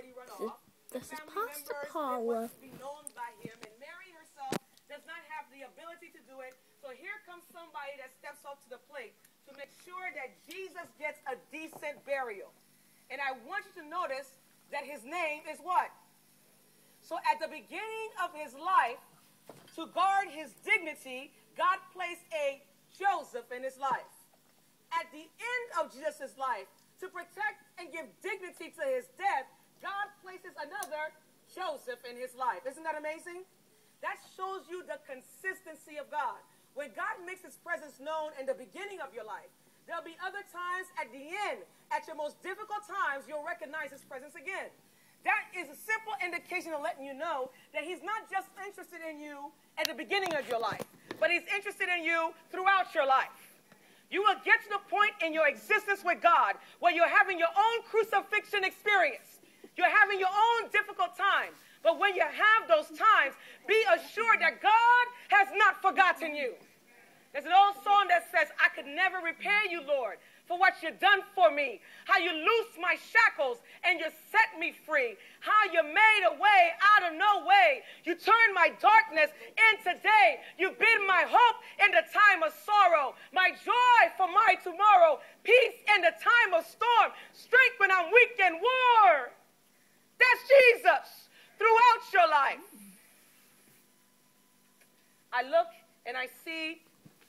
already run off. This is Family Pastor members Paula. want to be known by him, and Mary herself does not have the ability to do it. So here comes somebody that steps up to the plate to make sure that Jesus gets a decent burial. And I want you to notice that his name is what? So at the beginning of his life, to guard his dignity, God placed a Joseph in his life. At the end of Jesus' life, to protect and give dignity to his death, God places another Joseph in his life. Isn't that amazing? That shows you the consistency of God. When God makes his presence known in the beginning of your life, there'll be other times at the end, at your most difficult times, you'll recognize his presence again. That is a simple indication of letting you know that he's not just interested in you at the beginning of your life, but he's interested in you throughout your life. You will get to the point in your existence with God where you're having your own crucifixion experience. You're having your own difficult times. But when you have those times, be assured that God has not forgotten you. There's an old song that says, I could never repay you, Lord, for what you've done for me. How you loosed my shackles and you set me free. How you made a way out of no way. You turned my darkness into day. You've been my hope in the time of sorrow. My joy for my tomorrow. Peace in the time of storm. Strength when I'm weak and war. That's Jesus throughout your life. I look and I see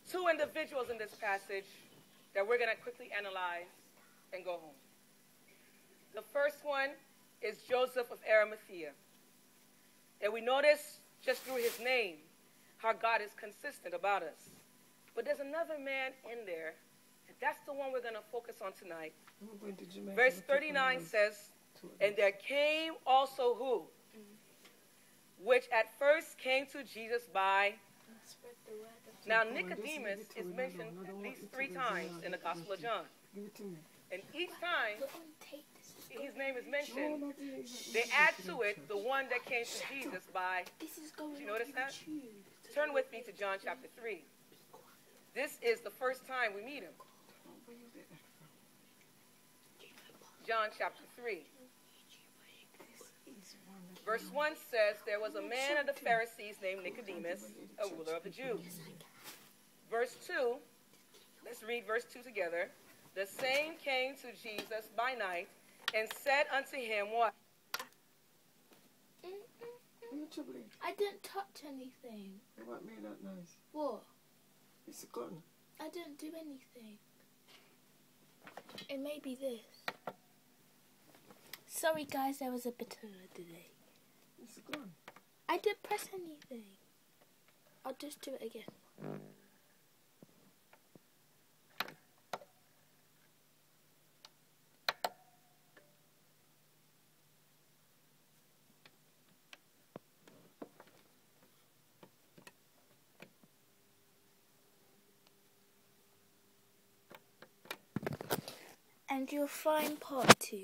two individuals in this passage that we're going to quickly analyze and go home. The first one is Joseph of Arimathea. And we notice just through his name how God is consistent about us. But there's another man in there, and that's the one we're going to focus on tonight. Verse 39 says, and there came also who? Which at first came to Jesus by... Now, Nicodemus is mentioned at least 3 times in the Gospel of John. And each time his name is mentioned, they add to it the one that came to Jesus by... Did you notice that? Turn with me to John chapter 3. This is the first time we meet him. John chapter 3. Verse 1 says, there was a man of the Pharisees named Nicodemus, a ruler of the Jews. Verse 2, let's read verse 2 together. The same came to Jesus by night and said unto him, what? I didn't touch anything. What made that noise? What? It's a gun. I didn't do anything. It may be this. Sorry guys, there was a bit of a delay. It's a gun. I didn't press anything. I'll just do it again. And you'll find part 2.